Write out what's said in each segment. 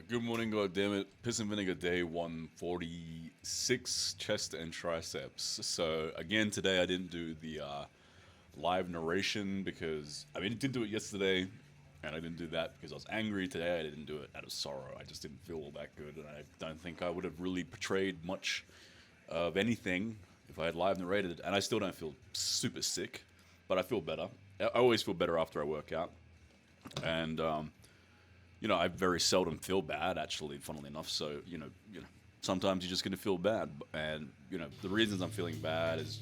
Good morning, goddammit. Piss and Vinegar Day 146, chest and triceps. So, again, today I didn't do the live narration because, I didn't do it yesterday, and I didn't do that because I was angry. Today I didn't do it out of sorrow. I just didn't feel all that good, and I don't think I would have really portrayed much of anything if I had live narrated, and I still don't feel super sick, but I feel better. I always feel better after I work out, and I very seldom feel bad, actually, funnily enough. So, sometimes you're just going to feel bad. And, the reasons I'm feeling bad is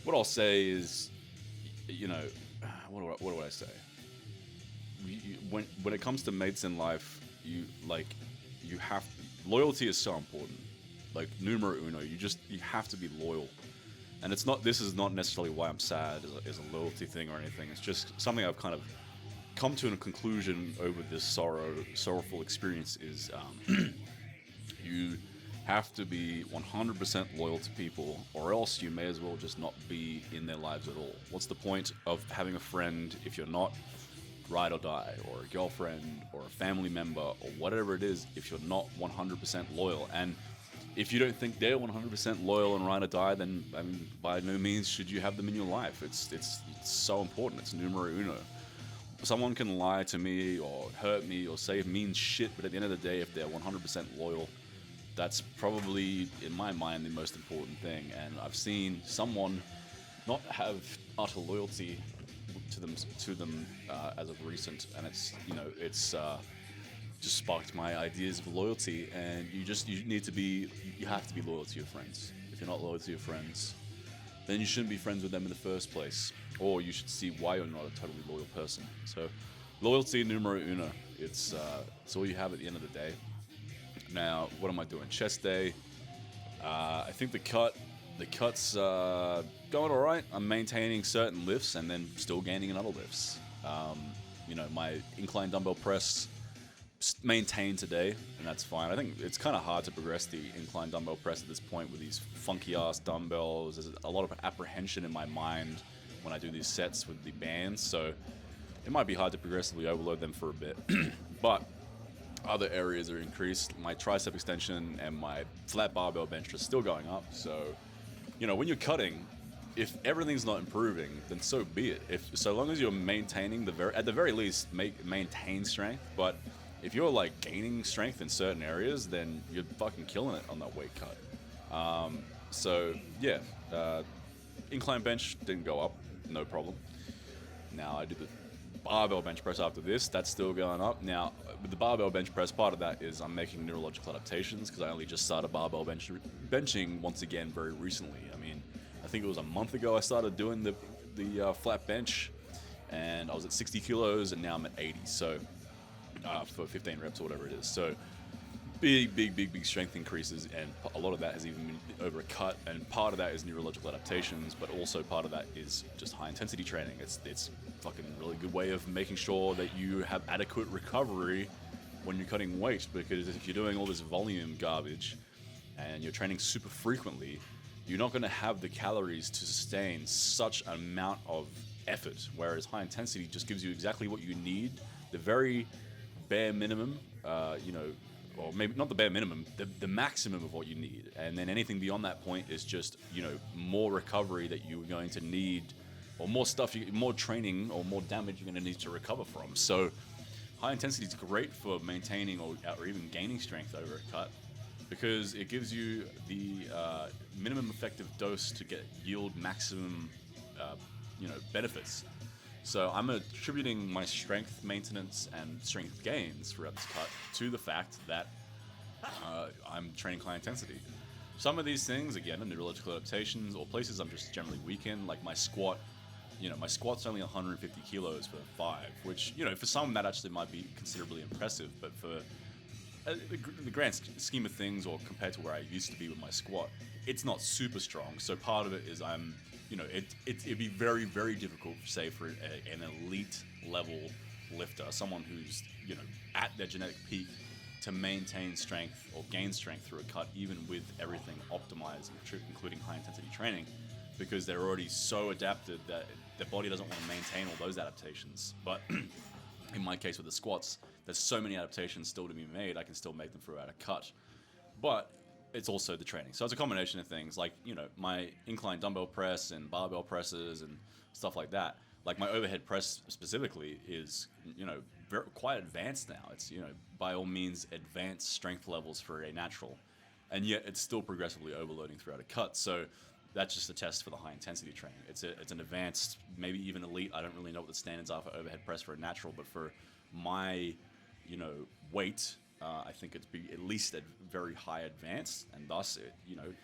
what I'll say is, you know, what do I say? When it comes to mates in life, loyalty is so important. Like, numero uno, you have to be loyal. And this is not necessarily why I'm sad as a loyalty thing or anything. It's just something I've kind of come to a conclusion over this sorrowful experience is you have to be 100% loyal to people, or else you may as well just not be in their lives at all. What's the point of having a friend if you're not ride or die, or a girlfriend, or a family member, or whatever it is, if you're not 100% loyal? And if you don't think they're 100% loyal and ride or die, then by no means should you have them in your life. It's so important. It's numero uno. Someone can lie to me or hurt me or say mean shit, but at the end of the day, if they're 100% loyal, that's probably, in my mind, the most important thing. And I've seen someone not have utter loyalty to them as of recent, and it's just sparked my ideas of loyalty. And you have to be loyal to your friends. If you're not loyal to your friends, then you shouldn't be friends with them in the first place, or you should see why you're not a totally loyal person. So, loyalty numero uno. It's all you have at the end of the day. Now, what am I doing? Chest day. I think the cut's going all right. I'm maintaining certain lifts and then still gaining in other lifts. My incline dumbbell press maintained today, and that's fine. I think it's kind of hard to progress the incline dumbbell press at this point with these funky ass dumbbells. There's a lot of apprehension in my mind when I do these sets with the bands, so it might be hard to progressively overload them for a bit. But other areas are increased. My tricep extension and my flat barbell bench are still going up. So, when you're cutting, if everything's not improving, then so be it. So long as you're maintaining at the very least, maintain strength. But if you're like gaining strength in certain areas, then you're fucking killing it on that weight cut. Incline bench didn't go up, no problem. Now I did the barbell bench press after this, that's still going up. Now, with the barbell bench press, part of that is I'm making neurological adaptations because I only just started barbell benching once again very recently. I think it was a month ago I started doing the flat bench, and I was at 60 kilos, and now I'm at 80. So for 15 reps or whatever it is. So big strength increases, and a lot of that has even been over a cut, and part of that is neurological adaptations, but also part of that is just high intensity training. It's fucking really good way of making sure that you have adequate recovery when you're cutting weight, because if you're doing all this volume garbage and you're training super frequently, you're not going to have the calories to sustain such an amount of effort, whereas high intensity just gives you exactly what you need, the very bare minimum, or maybe not the bare minimum, the maximum of what you need. And then anything beyond that point is just, more recovery that you're going to need, or more stuff, more training or more damage you're going to need to recover from. So high intensity is great for maintaining or even gaining strength over a cut, because it gives you the minimum effective dose to yield maximum, benefits. So I'm attributing my strength maintenance and strength gains throughout this cut to the fact that I'm training high intensity. Some of these things, again, are neurological adaptations or places I'm just generally weak in, like my squat. My squat's only 150 kilos for 5, which, for some that actually might be considerably impressive, but for the grand scheme of things, or compared to where I used to be with my squat, it's not super strong. So part of it is it'd be very, very difficult, say, for an elite level lifter, someone who's, at their genetic peak, to maintain strength or gain strength through a cut, even with everything optimized, including high intensity training, because they're already so adapted that their body doesn't want to maintain all those adaptations. But In my case with the squats, there's so many adaptations still to be made. I can still make them throughout a cut, but it's also the training. So it's a combination of things, like my incline dumbbell press and barbell presses and stuff like that. Like my overhead press specifically is quite advanced now. It's by all means advanced strength levels for a natural, and yet it's still progressively overloading throughout a cut. So that's just a test for the high intensity training. It's an advanced, maybe even elite. I don't really know what the standards are for overhead press for a natural, but for my weight, I think it's be at least at very high advanced, and thus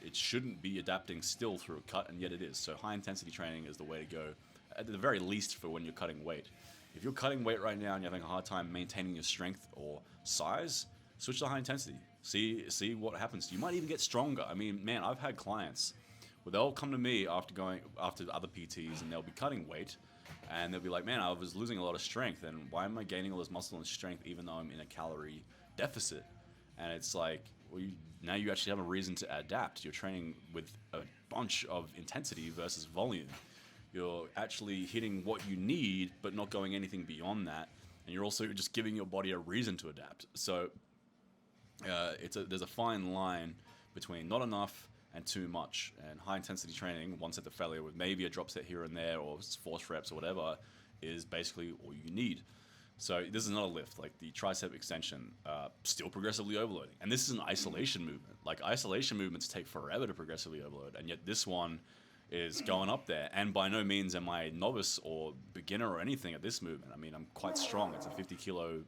it shouldn't be adapting still through a cut, and yet it is. So high intensity training is the way to go, at the very least for when you're cutting weight. If you're cutting weight right now and you're having a hard time maintaining your strength or size, switch to high intensity. See what happens. You might even get stronger. I mean, man, I've had clients where they'll come to me after other PTs and they'll be cutting weight, and they'll be like, man, I was losing a lot of strength, and why am I gaining all this muscle and strength even though I'm in a calorie deficit? And it's like, well, now you actually have a reason to adapt. You're training with a bunch of intensity versus volume. You're actually hitting what you need, but not going anything beyond that. And you're also just giving your body a reason to adapt. So there's a fine line between not enough and too much. And high intensity training, one set to failure with maybe a drop set here and there or force reps or whatever, is basically all you need. So this is not a lift. Like the tricep extension, still progressively overloading. And this is an isolation movement. Like isolation movements take forever to progressively overload. And yet this one is going up there. And by no means am I novice or beginner or anything at this movement. I mean, I'm quite strong. It's a 50 kilo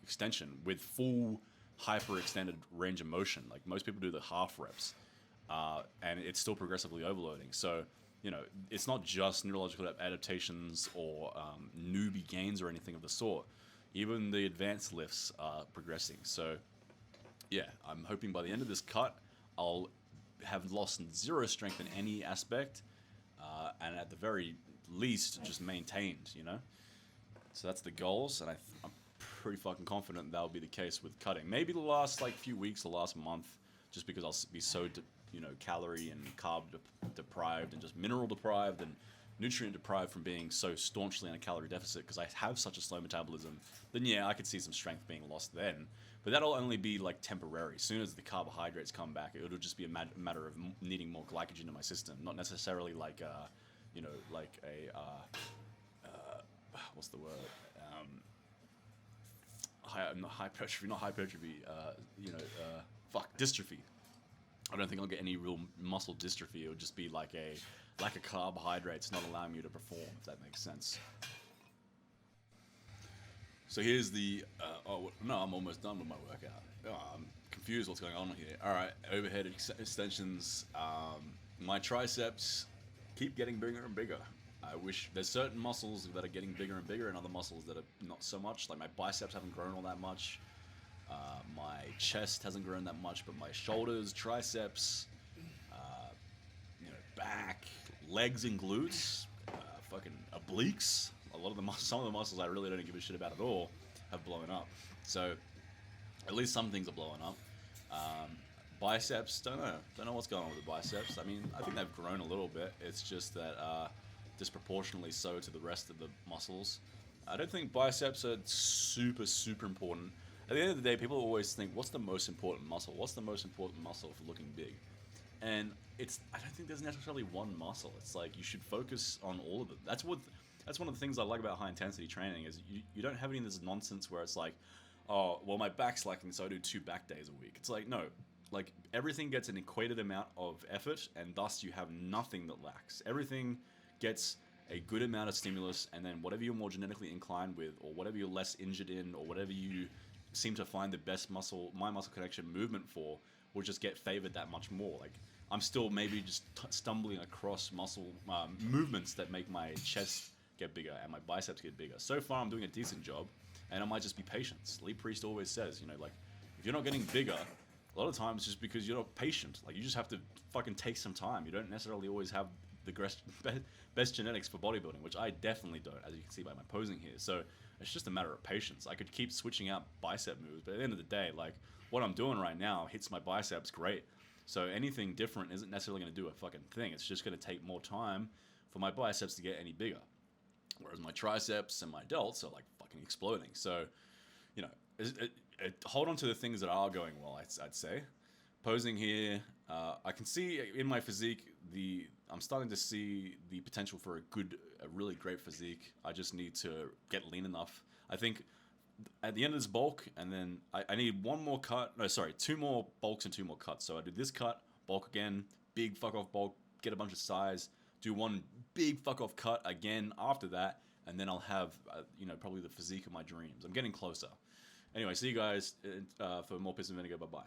extension with full hyper extended range of motion. Like most people do the half reps. And it's still progressively overloading. So, it's not just neurological adaptations or newbie gains or anything of the sort. Even the advanced lifts are progressing. So, yeah, I'm hoping by the end of this cut, I'll have lost zero strength in any aspect, and at the very least, just maintained, So that's the goals, and I'm pretty fucking confident that'll be the case with cutting. Maybe the last few weeks, the last month, just because I'll be so calorie and carb deprived and just mineral deprived and nutrient deprived from being so staunchly in a calorie deficit because I have such a slow metabolism, then yeah, I could see some strength being lost then. But that'll only be temporary. As soon as the carbohydrates come back, it'll just be a matter of needing more glycogen in my system, not necessarily what's the word? Not hypertrophy, dystrophy. I don't think I'll get any real muscle dystrophy. It'll just be like a lack of carbohydrates not allowing you to perform, if that makes sense. So here's the... I'm almost done with my workout. I'm confused what's going on here. All right, overhead extensions. My triceps keep getting bigger and bigger. I wish there's certain muscles that are getting bigger and bigger and other muscles that are not so much. Like my biceps haven't grown all that much. My chest hasn't grown that much, but my shoulders, triceps, back, legs and glutes, fucking obliques, some of the muscles I really don't give a shit about at all have blown up. So at least some things are blowing up. Biceps, don't know what's going on with the biceps. I mean, I think they've grown a little bit. It's just that disproportionately so to the rest of the muscles. I don't think biceps are super, super important. At the end of the day, people always think, what's the most important muscle? What's the most important muscle for looking big? And I don't think there's necessarily one muscle. It's like you should focus on all of them. That's one of the things I like about high intensity training is you don't have any of this nonsense where it's like, oh, well, my back's lacking, so I do 2 back days a week. It's like, no, everything gets an equated amount of effort, and thus you have nothing that lacks. Everything gets a good amount of stimulus, and then whatever you're more genetically inclined with, or whatever you're less injured in, or whatever you seem to find the best muscle connection movement for, will just get favored that much more. Like I'm still maybe just stumbling across muscle movements that make my chest get bigger and my biceps get bigger. So far I'm doing a decent job, and I might just be patient. Lee Priest always says, if you're not getting bigger, a lot of times it's just because you're not patient. You just have to fucking take some time. You don't necessarily always have the best genetics for bodybuilding, which I definitely don't, as you can see by my posing here. So it's just a matter of patience. I could keep switching out bicep moves, but at the end of the day, what I'm doing right now hits my biceps great. So anything different isn't necessarily going to do a fucking thing. It's just going to take more time for my biceps to get any bigger. whereas my triceps and my delts are like fucking exploding. So, you know, hold on to the things that are going well. I'd say posing here, I can see in my physique I'm starting to see the potential for a really great physique. I just need to get lean enough. I think at the end of this bulk, and then I need one more cut. No, sorry, two more bulks and two more cuts. So I do this cut, bulk again, big fuck off bulk, get a bunch of size, do one big fuck off cut again after that, and then I'll have probably the physique of my dreams. I'm getting closer. Anyway, see you guys for more Piss and Vinegar. Bye bye.